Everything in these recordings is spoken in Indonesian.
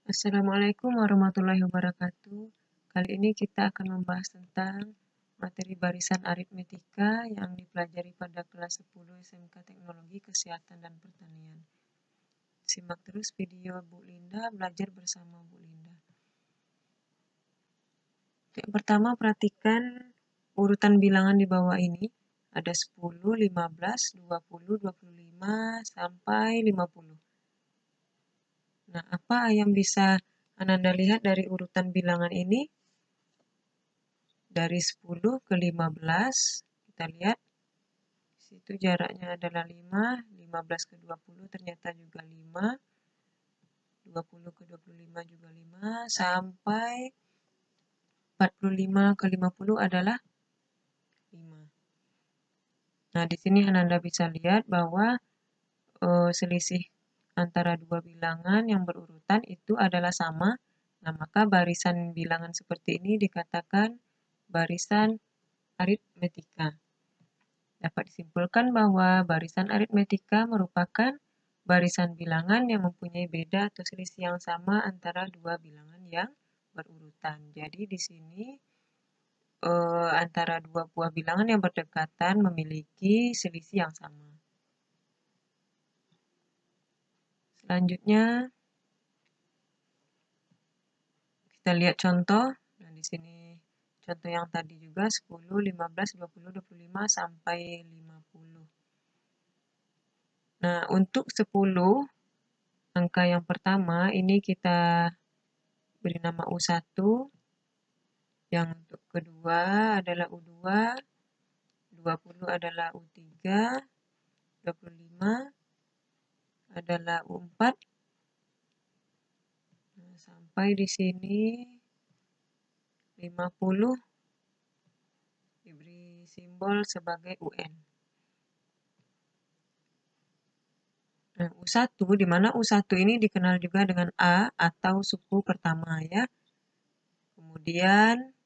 Assalamualaikum warahmatullahi wabarakatuh. Kali ini kita akan membahas tentang materi barisan aritmetika yang dipelajari pada kelas 10 SMK Teknologi Kesehatan dan Pertanian. Simak terus video Bu Linda, belajar bersama Bu Linda. Yang pertama, perhatikan urutan bilangan di bawah ini. Ada 10, 15, 20, 25, sampai 50. Nah, apa yang bisa Ananda lihat dari urutan bilangan ini? Dari 10 ke 15, kita lihat di situ jaraknya adalah 5, 15 ke 20 ternyata juga 5, 20 ke 25 juga 5, sampai 45 ke 50 adalah 5. Nah, di sini Ananda bisa lihat bahwa selisih antara dua bilangan yang berurutan itu adalah sama. Nah, maka barisan bilangan seperti ini dikatakan barisan aritmetika. Dapat disimpulkan bahwa barisan aritmetika merupakan barisan bilangan yang mempunyai beda atau selisih yang sama antara dua bilangan yang berurutan. Jadi di sini antara dua buah bilangan yang berdekatan memiliki selisih yang sama. Selanjutnya kita lihat contoh. Nah, di sini contoh yang tadi juga 10, 15, 20, 25 sampai 50. Nah, untuk 10 angka yang pertama ini kita beri nama U1. Yang untuk kedua adalah U2, 20 adalah U3, 25 adalah U4. Nah, sampai di sini 50 diberi simbol sebagai UN. Nah, U1, di mana U1 ini dikenal juga dengan A atau suku pertama ya. Kemudian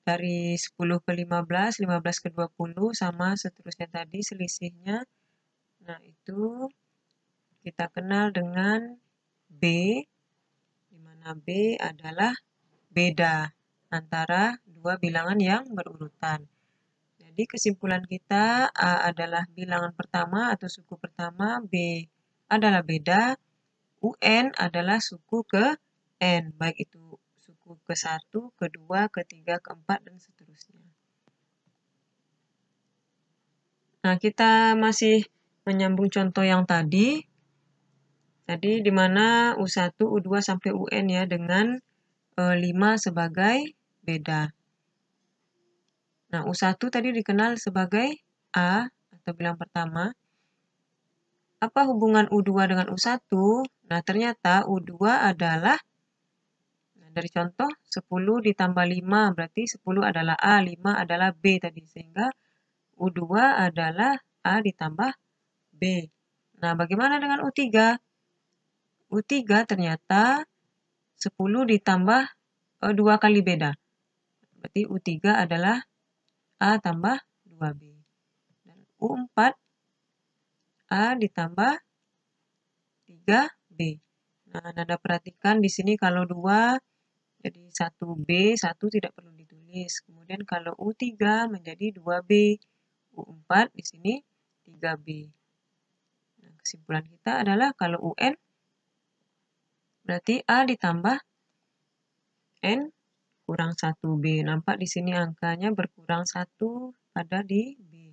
dari 10 ke 15, 15 ke 20 sama seterusnya tadi selisihnya. Nah, itu kita kenal dengan B, di mana B adalah beda antara dua bilangan yang berurutan. Jadi kesimpulan kita A adalah bilangan pertama atau suku pertama, B adalah beda, UN adalah suku ke N, baik itu suku ke-1, ke-2, ke-3, ke-4, dan seterusnya. Nah, kita masih menyambung contoh yang tadi. Tadi di mana U1, U2, sampai UN ya, dengan 5 sebagai beda. Nah, U1 tadi dikenal sebagai A atau bilangan pertama. Apa hubungan U2 dengan U1? Nah, ternyata U2 adalah, dari contoh 10 ditambah 5, berarti 10 adalah A, 5 adalah B tadi. Sehingga U2 adalah A ditambah B. Nah, bagaimana dengan U3? U3 ternyata 10 ditambah 2 kali beda. Berarti U3 adalah A tambah 2B. Dan U4 A ditambah 3B. Nah, Anda perhatikan di sini kalau 2 jadi 1B, 1 tidak perlu ditulis. Kemudian kalau U3 menjadi 2B. U4 di sini 3B. Nah, kesimpulan kita adalah kalau UN berarti A ditambah N kurang 1B. Nampak di sini angkanya berkurang 1 pada di B.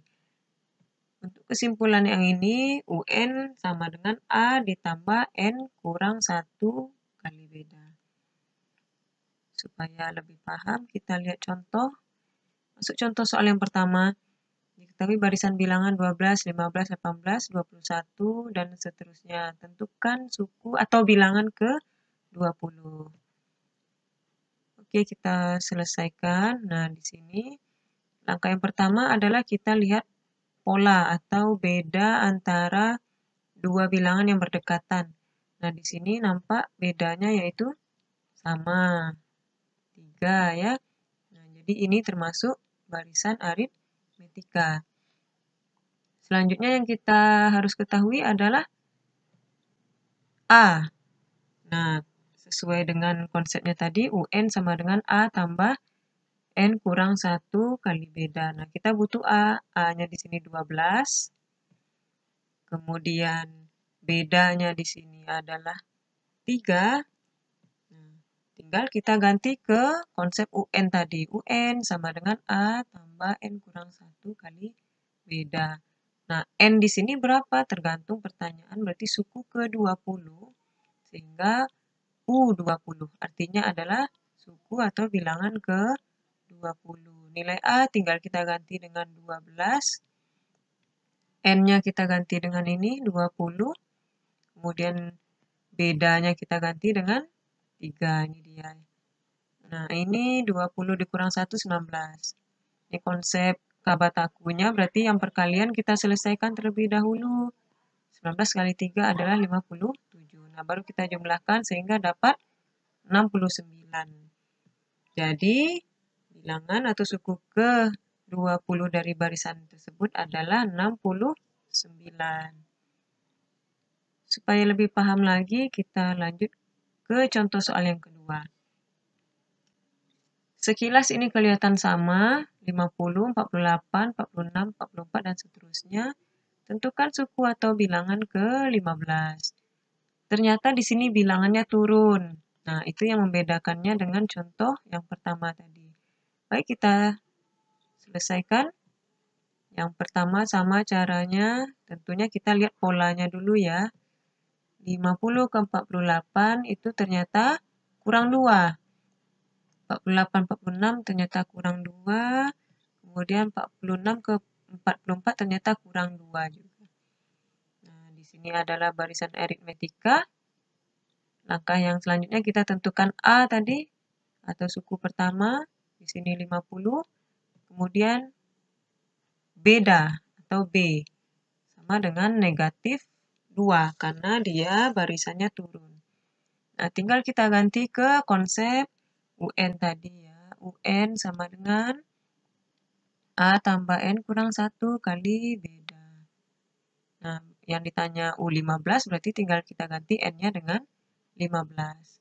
Untuk kesimpulan yang ini, UN sama dengan A ditambah N kurang 1 kali beda. Supaya lebih paham, kita lihat contoh. Masuk contoh soal yang pertama. Diketahui barisan bilangan 12, 15, 18, 21, dan seterusnya. Tentukan suku atau bilangan ke 20. Oke, kita selesaikan. Nah, di sini langkah yang pertama adalah kita lihat pola atau beda antara dua bilangan yang berdekatan. Nah, di sini nampak bedanya yaitu sama 3 ya. Nah, jadi ini termasuk barisan aritmetika. Selanjutnya yang kita harus ketahui adalah A. Nah, sesuai dengan konsepnya tadi, UN sama dengan A tambah N kurang 1 kali beda. Nah, kita butuh A. A-nya di sini 12. Kemudian bedanya di sini adalah 3. Nah, tinggal kita ganti ke konsep UN tadi. UN sama dengan A tambah N kurang 1 kali beda. Nah, N di sini berapa? Tergantung pertanyaan, berarti suku ke-20. Sehingga U20. Artinya adalah suku atau bilangan ke-20. Nilai A tinggal kita ganti dengan 12. N-nya kita ganti dengan ini, 20. Kemudian bedanya kita ganti dengan 3. Ini dia. Nah, ini 20 dikurang 1, 19. Ini konsep Kabatakunya, berarti yang perkalian kita selesaikan terlebih dahulu. 19 kali 3 adalah 57. Nah, baru kita jumlahkan sehingga dapat 69. Jadi, bilangan atau suku ke-20 dari barisan tersebut adalah 69. Supaya lebih paham lagi, kita lanjut ke contoh soal yang kedua. Sekilas ini kelihatan sama, 50, 48, 46, 44, dan seterusnya. Tentukan suku atau bilangan ke-15. Ternyata di sini bilangannya turun. Nah, itu yang membedakannya dengan contoh yang pertama tadi. Baik, kita selesaikan. Yang pertama sama caranya, tentunya kita lihat polanya dulu ya. 50 ke 48 itu ternyata kurang 2. 48, 46 ternyata kurang 2. Kemudian 46 ke 44 ternyata kurang 2 juga. Nah, di sini adalah barisan aritmetika. Langkah yang selanjutnya kita tentukan A tadi, atau suku pertama. Di sini 50. Kemudian beda, atau B. Sama dengan negatif 2, karena dia barisannya turun. Nah, tinggal kita ganti ke konsep UN tadi ya. UN sama dengan A tambah N kurang 1 kali beda. Nah, yang ditanya U15 berarti tinggal kita ganti N-nya dengan 15.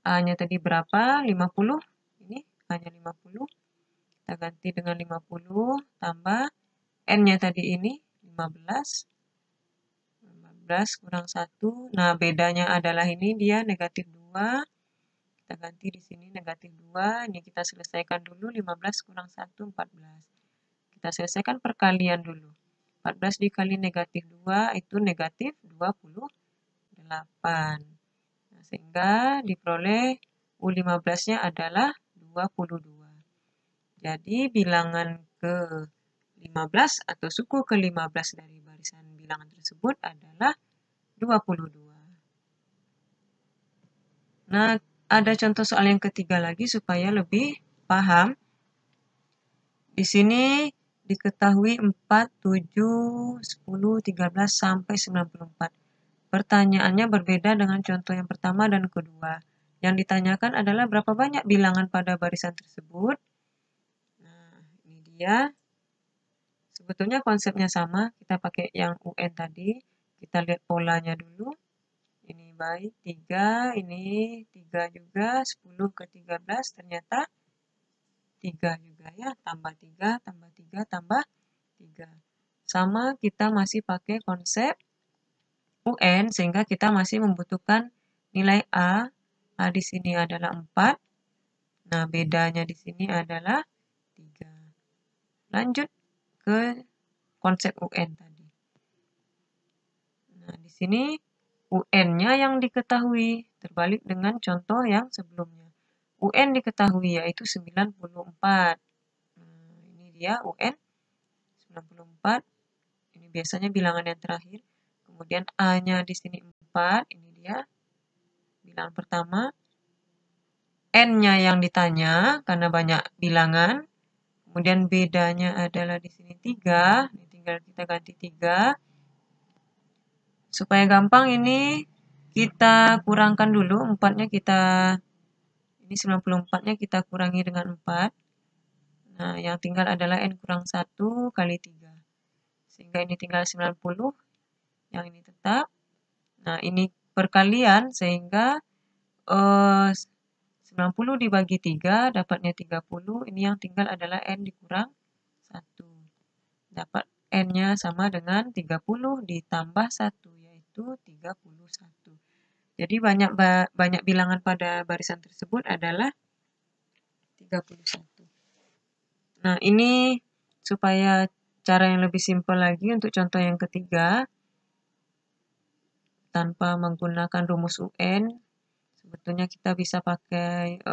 A-nya tadi berapa? 50. Ini hanya 50. Kita ganti dengan 50 tambah N-nya tadi ini 15. 15 kurang 1. Nah, bedanya adalah ini dia negatif 2. Kita ganti di sini negatif 2. Ini kita selesaikan dulu. 15 kurang 1, 14. Kita selesaikan perkalian dulu. 14 dikali negatif 2 itu negatif 28. Nah, sehingga diperoleh U15-nya adalah 22. Jadi bilangan ke-15 atau suku ke-15 dari barisan bilangan tersebut adalah 22. Nah, ada contoh soal yang ketiga lagi supaya lebih paham. Di sini diketahui 4, 7, 10, 13, sampai 94. Pertanyaannya berbeda dengan contoh yang pertama dan kedua. Yang ditanyakan adalah berapa banyak bilangan pada barisan tersebut. Nah, ini dia. Sebetulnya konsepnya sama, kita pakai yang UN tadi. Kita lihat polanya dulu. Ini baik, 3, ini 3 juga, 10 ke 13, ternyata 3 juga ya, tambah 3, tambah 3, tambah 3. Sama kita masih pakai konsep UN, sehingga kita masih membutuhkan nilai A. A di sini adalah 4. Nah, bedanya di sini adalah 3. Lanjut ke konsep UN tadi. Nah, di sini UN-nya yang diketahui, terbalik dengan contoh yang sebelumnya. UN diketahui yaitu 94. Nah, ini dia UN 94. Ini biasanya bilangan yang terakhir. Kemudian A-nya di sini 4. Ini dia bilangan pertama. N-nya yang ditanya karena banyak bilangan. Kemudian bedanya adalah di sini 3. Ini tinggal kita ganti 3. Supaya gampang ini kita kurangkan dulu. 4-nya kita, ini 94-nya kita kurangi dengan 4. Nah, yang tinggal adalah N kurang 1 kali 3. Sehingga ini tinggal 90. Yang ini tetap. Nah, ini perkalian sehingga eh, 90 dibagi 3 dapatnya 30. Ini yang tinggal adalah N dikurang 1. Dapat N-nya sama dengan 30 ditambah 1, yaitu 31. Jadi banyak bilangan pada barisan tersebut adalah 31. Nah, ini supaya cara yang lebih simpel lagi untuk contoh yang ketiga, tanpa menggunakan rumus UN, sebetulnya kita bisa pakai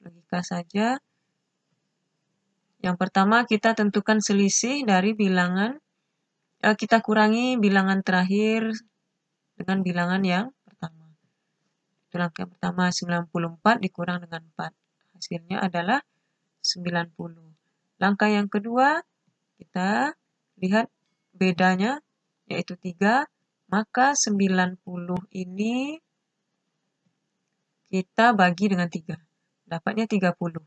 logika saja. Yang pertama, kita tentukan selisih dari bilangan, kita kurangi bilangan terakhir dengan bilangan yang pertama. Itu langkah pertama, 94 dikurang dengan 4. Hasilnya adalah 90. Langkah yang kedua, kita lihat bedanya, yaitu 3, maka 90 ini kita bagi dengan 3. Dapatnya 30.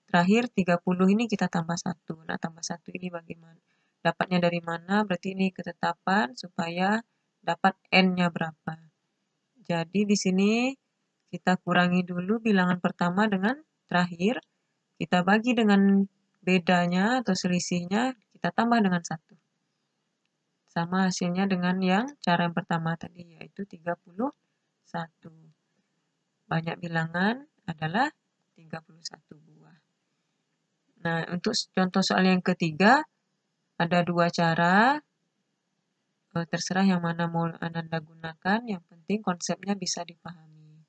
Terakhir 30 ini kita tambah 1. Nah, tambah 1 ini bagaimana? Dapatnya dari mana? Berarti ini ketetapan supaya dapat N-nya berapa. Jadi di sini kita kurangi dulu bilangan pertama dengan terakhir. Kita bagi dengan bedanya atau selisihnya, kita tambah dengan 1. Sama hasilnya dengan yang cara yang pertama tadi, yaitu 31. Banyak bilangan adalah 31 buah. Nah, untuk contoh soal yang ketiga, ada 2 cara. Terserah yang mana mau Anda gunakan, yang penting konsepnya bisa dipahami.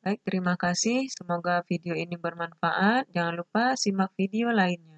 Baik, terima kasih. Semoga video ini bermanfaat. Jangan lupa simak video lainnya.